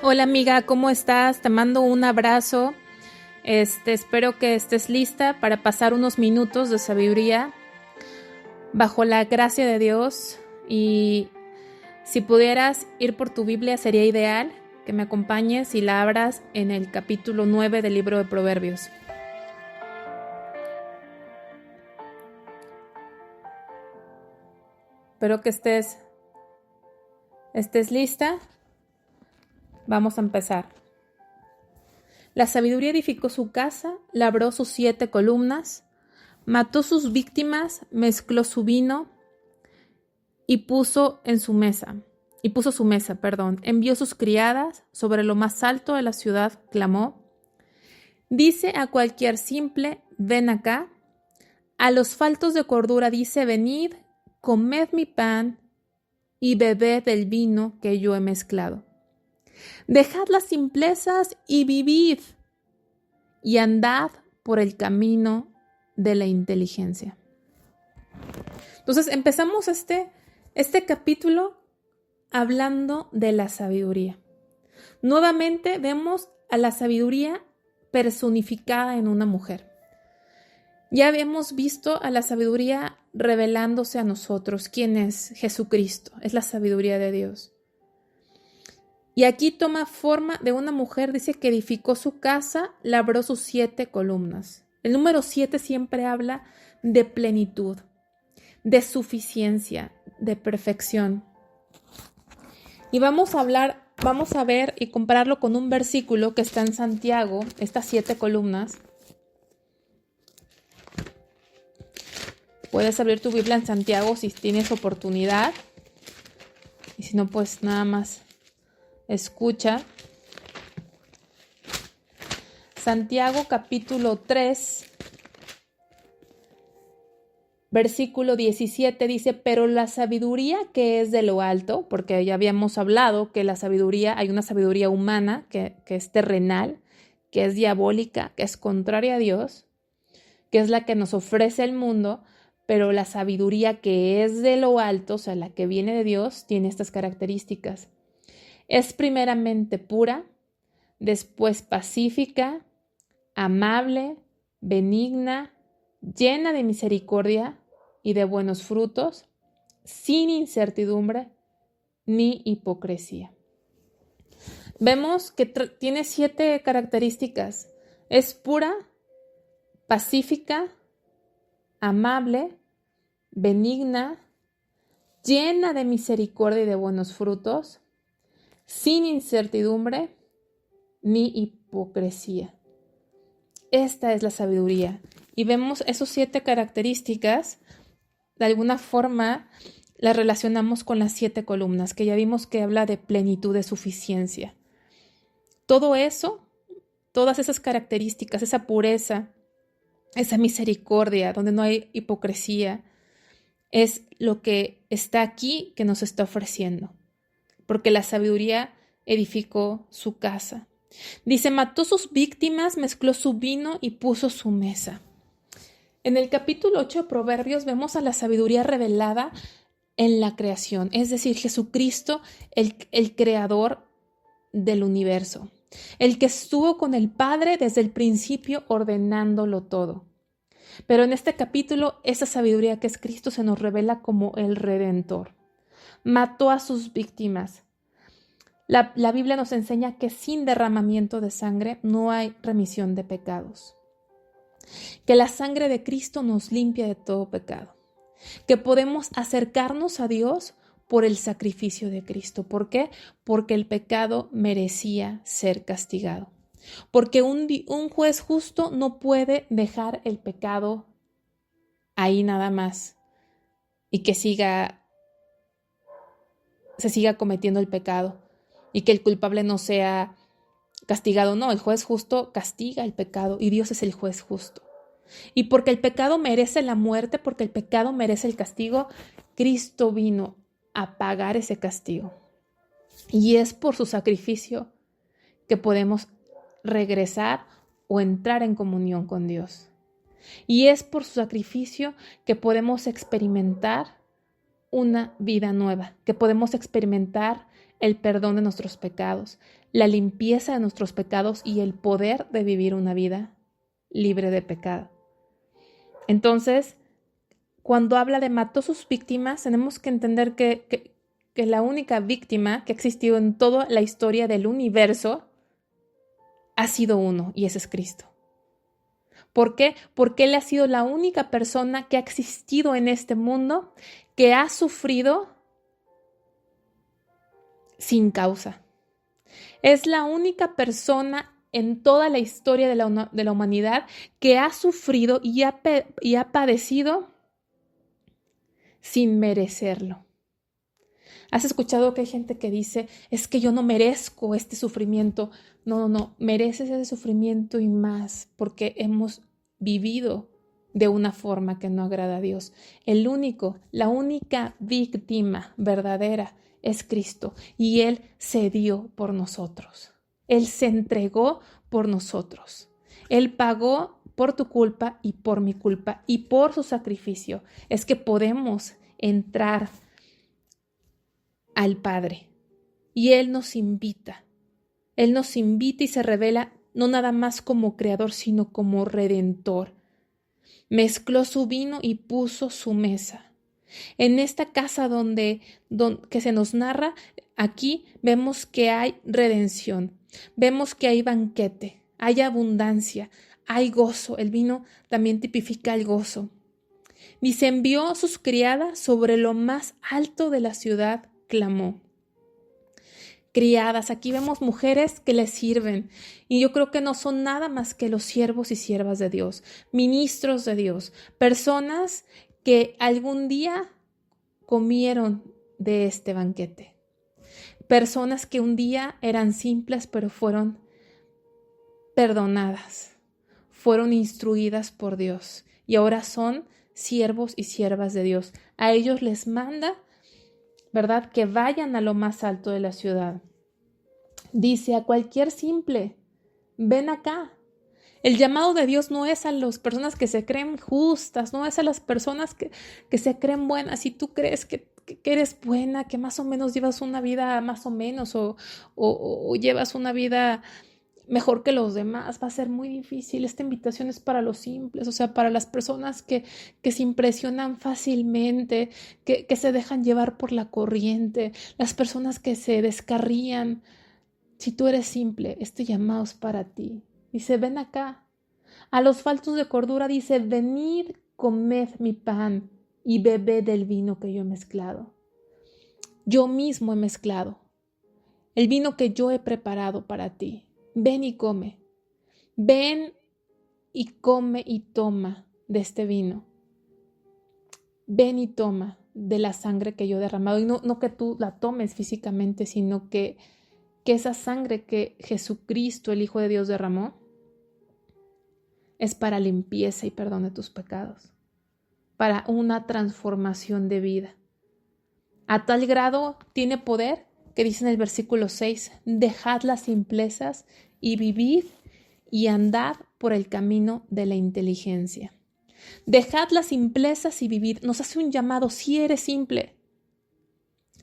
Hola amiga, ¿cómo estás? Te mando un abrazo. Espero que estés lista para pasar unos minutos de sabiduría bajo la gracia de Dios. Y si pudieras ir por tu Biblia, sería ideal que me acompañes y la abras en el capítulo 9 del libro de Proverbios. Espero que estés lista. Vamos a empezar. La sabiduría edificó su casa, labró sus 7 columnas, mató sus víctimas, mezcló su vino y puso su mesa, envió sus criadas, sobre lo más alto de la ciudad clamó. Dice a cualquier simple, ven acá. A los faltos de cordura dice, venid, comed mi pan y bebed el vino que yo he mezclado. Dejad las simplezas y vivid, y andad por el camino de la inteligencia. Entonces empezamos este capítulo hablando de la sabiduría. Nuevamente vemos a la sabiduría personificada en una mujer. Ya habíamos visto a la sabiduría revelándose a nosotros. ¿Quién es? Jesucristo. Es la sabiduría de Dios. Y aquí toma forma de una mujer, dice que edificó su casa, labró sus 7 columnas. El número 7 siempre habla de plenitud, de suficiencia, de perfección. Y vamos a ver y compararlo con un versículo que está en Santiago, estas 7 columnas. Puedes abrir tu Biblia en Santiago si tienes oportunidad. Y si no, pues nada más escucha. Santiago capítulo 3, versículo 17 dice, pero la sabiduría que es de lo alto, porque ya habíamos hablado que la sabiduría, hay una sabiduría humana que es terrenal, que es diabólica, que es contraria a Dios, que es la que nos ofrece el mundo, pero la sabiduría que es de lo alto, o sea, la que viene de Dios, tiene estas características. Es primeramente pura, después pacífica, amable, benigna, llena de misericordia y de buenos frutos, sin incertidumbre ni hipocresía. Vemos que tiene 7 características. Es pura, pacífica, amable, benigna, llena de misericordia y de buenos frutos, sin incertidumbre ni hipocresía. Esta es la sabiduría. Y vemos esas 7 características, de alguna forma las relacionamos con las 7 columnas, que ya vimos que habla de plenitud, de suficiencia. Todo eso, todas esas características, esa pureza, esa misericordia, donde no hay hipocresía, es lo que está aquí, que nos está ofreciendo. Porque la sabiduría edificó su casa. Dice, mató sus víctimas, mezcló su vino y puso su mesa. En el capítulo 8 de Proverbios vemos a la sabiduría revelada en la creación, es decir, Jesucristo, el creador del universo, el que estuvo con el Padre desde el principio ordenándolo todo. Pero en este capítulo, esa sabiduría que es Cristo se nos revela como el Redentor. Mató a sus víctimas. La Biblia nos enseña que sin derramamiento de sangre no hay remisión de pecados. Que la sangre de Cristo nos limpia de todo pecado. Que podemos acercarnos a Dios por el sacrificio de Cristo. ¿Por qué? Porque el pecado merecía ser castigado. Porque un juez justo no puede dejar el pecado ahí nada más y que se siga cometiendo el pecado y que el culpable no sea castigado. No, el juez justo castiga el pecado y Dios es el juez justo. Y porque el pecado merece la muerte, porque el pecado merece el castigo, Cristo vino a pagar ese castigo. Y es por su sacrificio que podemos regresar o entrar en comunión con Dios. Y es por su sacrificio que podemos experimentar una vida nueva, que podemos experimentar el perdón de nuestros pecados, la limpieza de nuestros pecados y el poder de vivir una vida libre de pecado. Entonces, cuando habla de mató sus víctimas, tenemos que entender que la única víctima que ha existido en toda la historia del universo ha sido uno, y ese es Cristo. ¿Por qué? Porque Él ha sido la única persona que ha existido en este mundo que ha sufrido sin causa. Es la única persona en toda la historia de la humanidad que ha sufrido y ha padecido sin merecerlo. ¿Has escuchado que hay gente que dice, es que yo no merezco este sufrimiento? No, mereces ese sufrimiento y más, porque hemos vivido de una forma que no agrada a Dios. La única víctima verdadera es Cristo, y Él se dio por nosotros. Él se entregó por nosotros. Él pagó por tu culpa y por mi culpa, y por su sacrificio es que podemos entrar al Padre. Y Él nos invita y se revela no nada más como creador, sino como redentor. Mezcló su vino y puso su mesa. En esta casa que se nos narra, aquí vemos que hay redención, vemos que hay banquete, hay abundancia, hay gozo. El vino también tipifica el gozo. Dice, envió sus criadas sobre lo más alto de la ciudad, clamó. Criadas, aquí vemos mujeres que le sirven, y yo creo que no son nada más que los siervos y siervas de Dios, ministros de Dios, personas que algún día comieron de este banquete, personas que un día eran simples pero fueron perdonadas, fueron instruidas por Dios y ahora son siervos y siervas de Dios. A ellos les manda, ¿verdad?, que vayan a lo más alto de la ciudad. Dice a cualquier simple, ven acá. El llamado de Dios no es a las personas que se creen justas, no es a las personas que se creen buenas. Si tú crees que eres buena, que más o menos llevas una vida más o menos o llevas una vida mejor que los demás, va a ser muy difícil. Esta invitación es para los simples, o sea, para las personas que se impresionan fácilmente, que se dejan llevar por la corriente, las personas que se descarrían. Si tú eres simple, este llamado es para ti. Dice, ven acá. A los faltos de cordura dice, venid, comed mi pan y bebed del vino que yo he mezclado. Yo mismo he mezclado el vino que yo he preparado para ti. Ven y come. Ven y come y toma de este vino. Ven y toma de la sangre que yo he derramado. Y no que tú la tomes físicamente, sino que esa sangre que Jesucristo, el Hijo de Dios, derramó, es para limpieza y perdón de tus pecados, para una transformación de vida. A tal grado tiene poder que dice en el versículo 6, dejad las simplezas y vivid y andad por el camino de la inteligencia. Dejad las simplezas y vivid. Nos hace un llamado, si eres simple.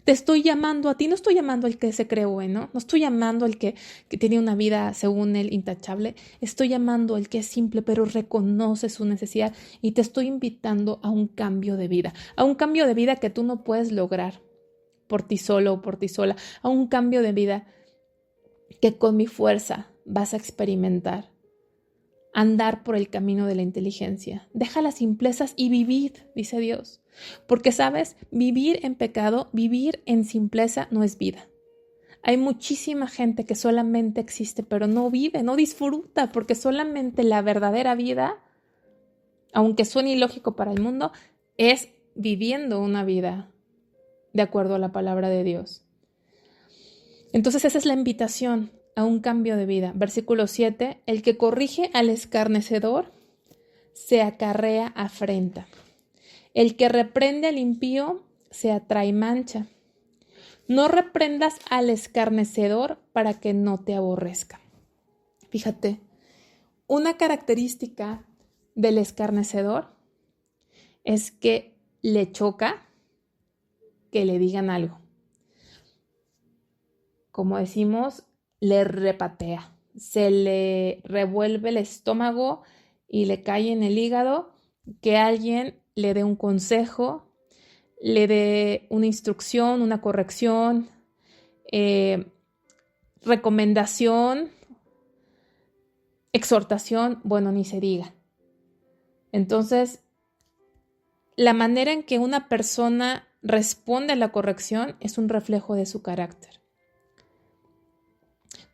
Te estoy llamando a ti, no estoy llamando al que se cree bueno, no estoy llamando al que tiene una vida según él intachable, estoy llamando al que es simple pero reconoce su necesidad y te estoy invitando a un cambio de vida, a un cambio de vida que tú no puedes lograr por ti solo o por ti sola, a un cambio de vida que con mi fuerza vas a experimentar. Andar por el camino de la inteligencia. Deja las simplezas y vivid, dice Dios. Porque, ¿sabes? Vivir en pecado, vivir en simpleza no es vida. Hay muchísima gente que solamente existe, pero no vive, no disfruta, porque solamente la verdadera vida, aunque suene ilógico para el mundo, es viviendo una vida de acuerdo a la palabra de Dios. Entonces esa es la invitación a un cambio de vida. Versículo 7, el que corrige al escarnecedor se acarrea afrenta. El que reprende al impío se atrae mancha. No reprendas al escarnecedor para que no te aborrezca. Fíjate, una característica del escarnecedor es que le choca que le digan algo. Como decimos, le repatea, se le revuelve el estómago y le cae en el hígado que alguien le dé un consejo, le dé una instrucción, una corrección, recomendación, exhortación, bueno, ni se diga. Entonces, la manera en que una persona responde a la corrección es un reflejo de su carácter.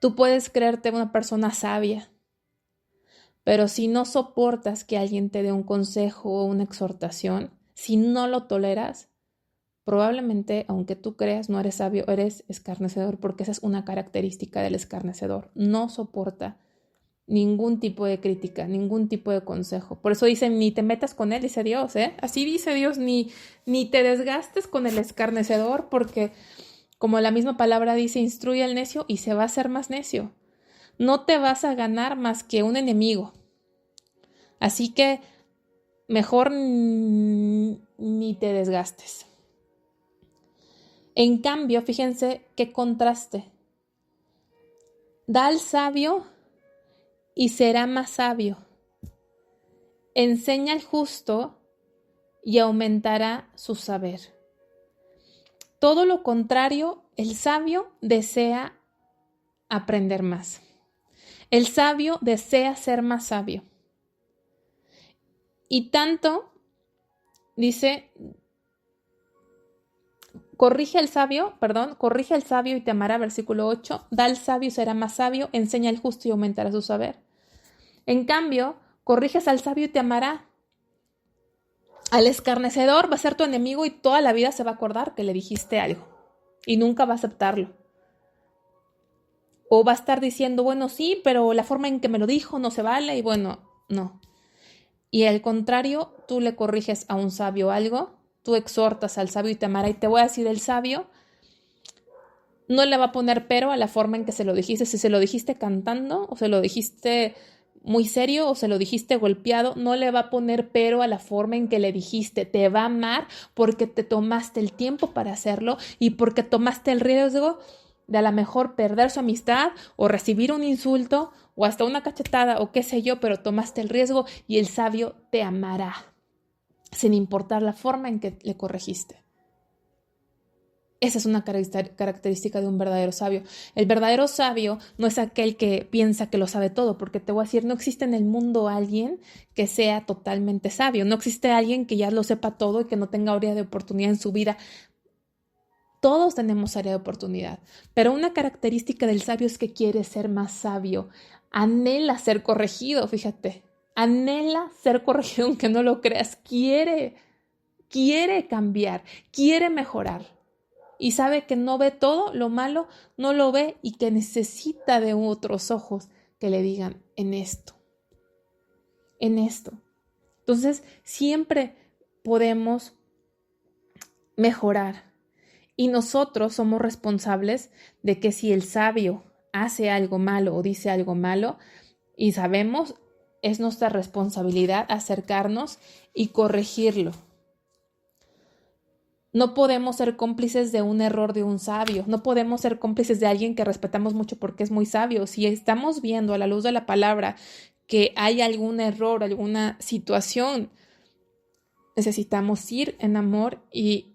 Tú puedes creerte una persona sabia, pero si no soportas que alguien te dé un consejo o una exhortación, si no lo toleras, probablemente, aunque tú creas no eres sabio, eres escarnecedor, porque esa es una característica del escarnecedor. No soporta ningún tipo de crítica, ningún tipo de consejo. Por eso dicen, ni te metas con él, dice Dios, ¿eh? Así dice Dios, ni te desgastes con el escarnecedor, porque como la misma palabra dice, instruye al necio y se va a hacer más necio. No te vas a ganar más que un enemigo. Así que mejor ni te desgastes. En cambio, fíjense qué contraste. Da al sabio y será más sabio. Enseña al justo y aumentará su saber. Todo lo contrario, el sabio desea aprender más. El sabio desea ser más sabio. Y tanto, dice, corrige al sabio y te amará, versículo 8, da al sabio y será más sabio, enseña al justo y aumentará su saber. En cambio, corriges al sabio y te amará. Al escarnecedor va a ser tu enemigo y toda la vida se va a acordar que le dijiste algo y nunca va a aceptarlo. O va a estar diciendo, bueno, sí, pero la forma en que me lo dijo no se vale y bueno, no. Y al contrario, tú le corriges a un sabio algo, tú exhortas al sabio y te amará, y te voy a decir, el sabio no le va a poner pero a la forma en que se lo dijiste. Si se lo dijiste cantando o se lo dijiste muy serio o se lo dijiste golpeado, no le va a poner pero a la forma en que le dijiste. Te va a amar porque te tomaste el tiempo para hacerlo y porque tomaste el riesgo de a lo mejor perder su amistad o recibir un insulto o hasta una cachetada o qué sé yo, pero tomaste el riesgo y el sabio te amará sin importar la forma en que le corregiste. Esa es una característica de un verdadero sabio. El verdadero sabio no es aquel que piensa que lo sabe todo, porque te voy a decir, no existe en el mundo alguien que sea totalmente sabio. No existe alguien que ya lo sepa todo y que no tenga área de oportunidad en su vida. Todos tenemos área de oportunidad, pero una característica del sabio es que quiere ser más sabio. Anhela ser corregido, fíjate. Anhela ser corregido aunque no lo creas. Quiere cambiar, quiere mejorar. Y sabe que no ve todo lo malo, no lo ve y que necesita de otros ojos que le digan en esto. Entonces, siempre podemos mejorar y nosotros somos responsables de que si el sabio hace algo malo o dice algo malo y sabemos, es nuestra responsabilidad acercarnos y corregirlo. No podemos ser cómplices de un error de un sabio. No podemos ser cómplices de alguien que respetamos mucho porque es muy sabio. Si estamos viendo a la luz de la palabra que hay algún error, alguna situación, necesitamos ir en amor y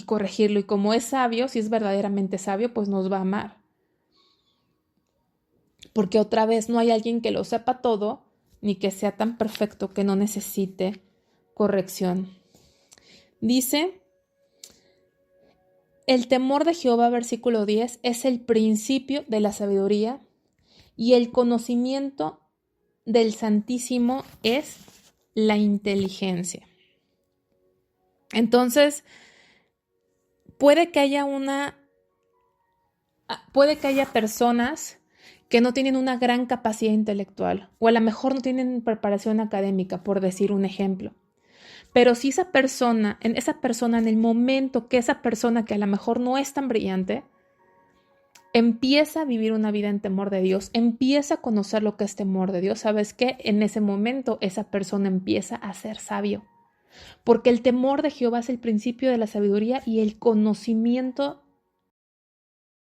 corregirlo. Y como es sabio, si es verdaderamente sabio, pues nos va a amar. Porque otra vez no hay alguien que lo sepa todo, ni que sea tan perfecto que no necesite corrección. Dice: el temor de Jehová, versículo 10, es el principio de la sabiduría y el conocimiento del Santísimo es la inteligencia. Entonces, puede que haya personas que no tienen una gran capacidad intelectual o a lo mejor no tienen preparación académica, por decir un ejemplo. Pero si esa persona, en el momento que esa persona que a lo mejor no es tan brillante, empieza a vivir una vida en temor de Dios, empieza a conocer lo que es temor de Dios, ¿sabes qué? En ese momento esa persona empieza a ser sabio. Porque el temor de Jehová es el principio de la sabiduría y el conocimiento